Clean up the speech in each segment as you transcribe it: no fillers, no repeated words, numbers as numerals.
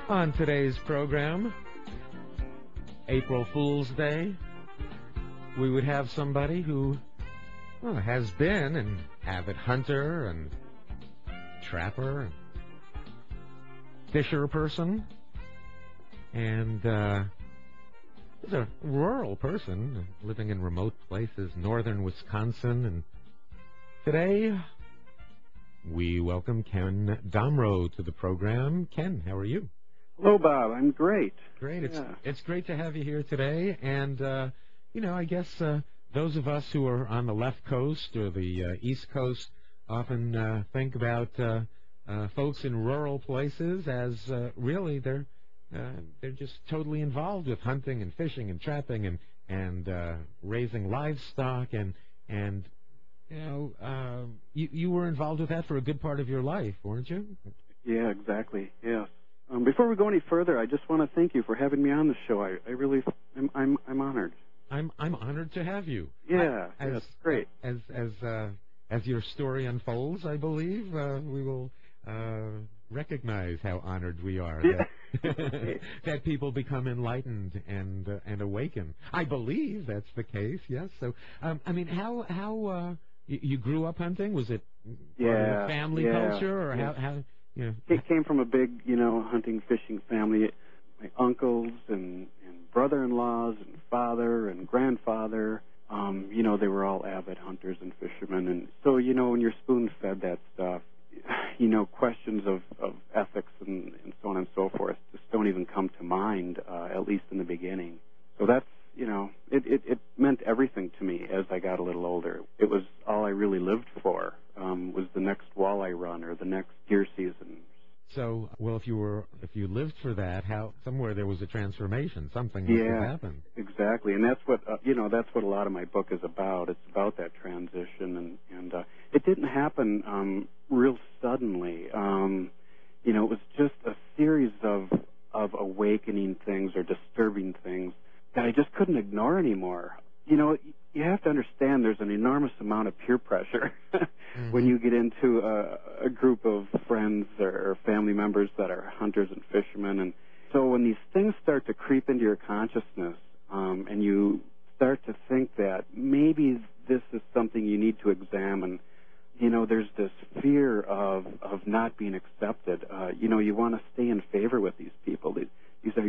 On today's program, April Fool's Day, we would have somebody who has been an avid hunter and trapper and fisher person, and is a rural person living in remote places, northern Wisconsin. And today, we welcome Ken Damro to the program. Ken, how are you? Hello, Bob. I'm great. Great. It's great to have you here today. And, I guess those of us who are on the left coast or the east coast often think about folks in rural places as really they're just totally involved with hunting and fishing and trapping and raising livestock and you were involved with that for a good part of your life, weren't you? Yeah, exactly. Yes. Before we go any further, I just want to thank you for having me on the show. I'm honored. I'm honored to have you. Yeah, that's great. As your story unfolds, I believe we will recognize how honored we are that people become enlightened and awaken. I believe that's the case. Yes. So, how you grew up hunting? Was it part of a family culture, or how? It came from a big, hunting, fishing family. My uncles and brother-in-laws and father and grandfather, they were all avid hunters and fishermen. And so, when you're spoon-fed that stuff, questions of ethics and so on and so forth just don't even come to mind, at least in the beginning. So that's, it meant everything to me as I got a little older. It was all I really lived for, was the next walleye run or the next deer season. So, well, if you lived for that, somewhere there was a transformation, something must have happened. Exactly, and that's what that's what a lot of my book is about. It's about that transition, and it didn't happen real suddenly. It was just a series of awakening things or disturbing things that I just couldn't ignore anymore. You have to understand there's an enormous amount of peer pressure when you get into a group of friends or family members that are hunters and fishermen. And so when these things start to creep into your consciousness and you start to think that maybe this is something you need to examine, there's this fear of not being accepted. You want to stay in favor with these people. These are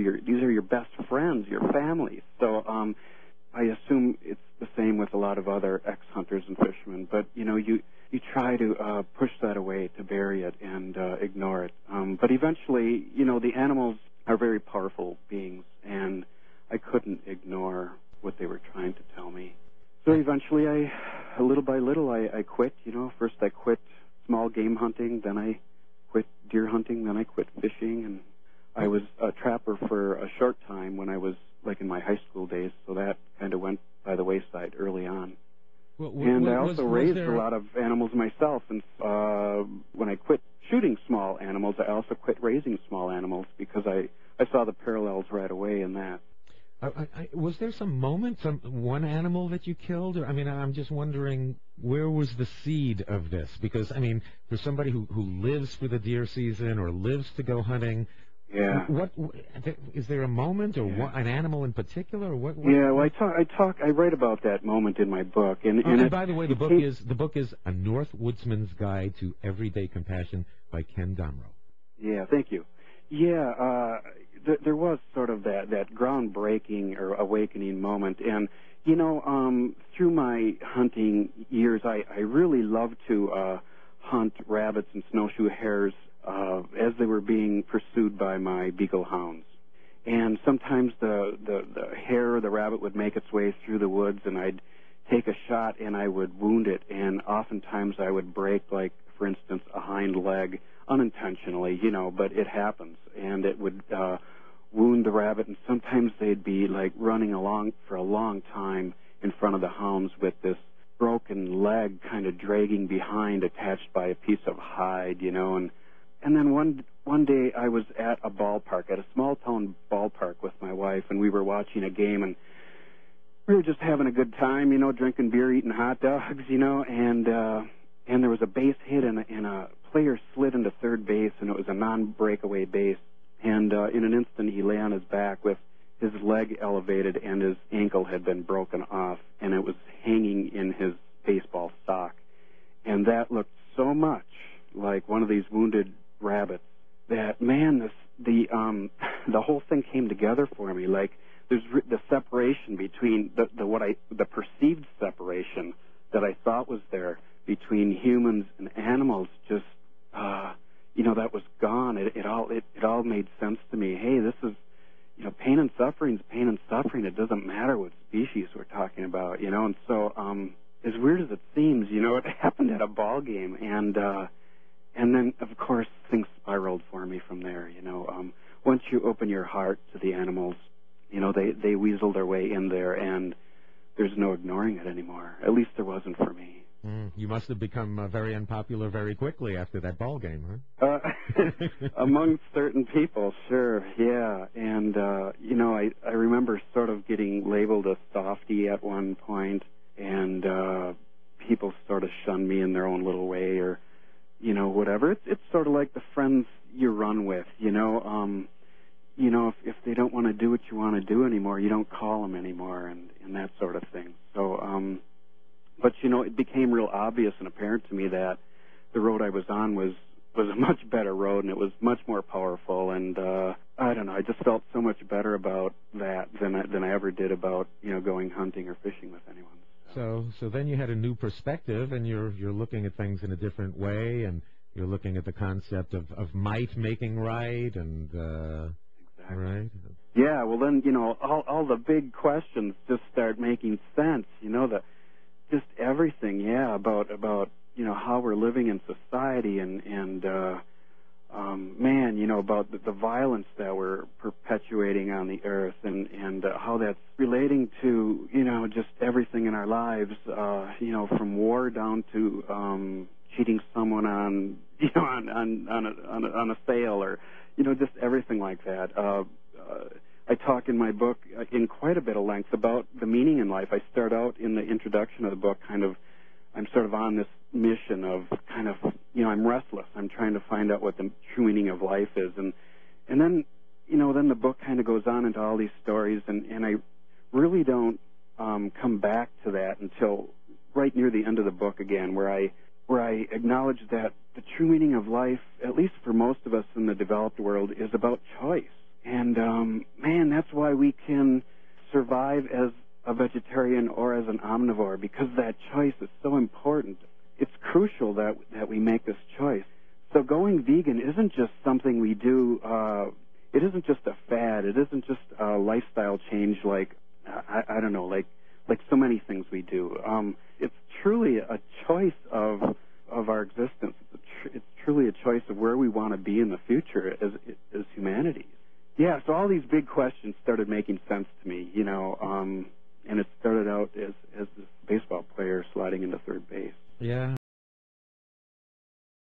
your best friends, your family. So I assume it's the same with a lot of other ex-hunters and fishermen, but, you try to push that away, to bury it and ignore it. But eventually, the animals are very powerful beings, and I couldn't ignore what they were trying to tell me. So eventually, little by little, I quit. First I quit small game hunting, then I quit deer hunting, then I quit fishing, and I was a trapper for a short time when I was in my high school days, so that kind of went by the wayside early on. And I also raised a lot of animals myself, and when I quit shooting small animals, I also quit raising small animals because I saw the parallels right away in that. Was there some moment, one animal that you killed? I'm just wondering, where was the seed of this? Because, for somebody who lives for the deer season or lives to go hunting, what is there a moment or an animal in particular? Or what? Yeah, well, I write about that moment in my book, and by the way, the book is A Northwoodsman's Guide to Everyday Compassion by Ken Dahmer. Yeah, thank you. Yeah, there was sort of that groundbreaking or awakening moment, and through my hunting years, I really loved to hunt rabbits and snowshoe hares as they were being pursued by my beagle hounds. And sometimes the hare or the rabbit would make its way through the woods, and I'd take a shot and I would wound it, and oftentimes I would break, for instance, a hind leg unintentionally, but it happens, and it would wound the rabbit, and sometimes they'd be running along for a long time in front of the hounds with this broken leg kind of dragging behind, attached by a piece of hide, and then one day I was at a ballpark, at a small town ballpark with my wife, and we were watching a game, and we were just having a good time, drinking beer, eating hot dogs, and there was a base hit, and a player slid into third base, and it was a non-breakaway base, And in an instant, he lay on his back with his leg elevated, and his ankle had been broken off, and it was hanging in his baseball sock. And that looked so much like one of these wounded rabbits that, man, the whole thing came together for me. Like, there's the separation between the perceived separation that I thought was there between humans and animals, just that was gone. It all made sense to me. Hey, this is, pain and suffering is pain and suffering. It doesn't matter what species we're talking about, And so, as weird as it seems, it happened at a ball game, and then of course things spiraled for me from there. Once you open your heart to the animals, they weasel their way in there, and there's no ignoring it anymore. At least there wasn't for me. You must have become very unpopular very quickly after that ball game, huh? Among certain people, sure, yeah. And, I remember sort of getting labeled a softie at one point, and people sort of shunned me in their own little way, or, whatever. It's sort of like the friends you run with, if they don't want to do what you want to do anymore, you don't call them anymore, and that sort of thing. So, but, it became real obvious and apparent to me that the road I was on was a much better road, and it was much more powerful, and I don't know, I just felt so much better about that than I ever did about, going hunting or fishing with anyone. So then you had a new perspective, and you're looking at things in a different way, and you're looking at the concept of might making right, and exactly. Right? Yeah, well then, all the big questions just start making sense, just everything, yeah, about how we're living in society, and man, about the violence that we're perpetuating on the earth, and how that's relating to, just everything in our lives, from war down to cheating someone on a sale, or, just everything like that. I talk in my book in quite a bit of length about the meaning in life. I start out in the introduction of the book I'm sort of on this mission of I'm restless. I'm trying to find out what the true meaning of life is. And then, then the book kind of goes on into all these stories, and I really don't come back to that until right near the end of the book again, where I acknowledge that the true meaning of life, at least for most of us in the developed world, is about choice. And, man, that's why we can survive as a vegetarian or as an omnivore, because that choice is so important. It's crucial that we make this choice. So going vegan isn't just something we do. It isn't just a fad. It isn't just a lifestyle change like, I don't know, like so many things we do. It's truly a choice of our existence. It's truly a choice of where we want to be in the future as humanity. Yeah, so all these big questions started making sense to me, and it started out as this baseball player sliding into third base. Yeah.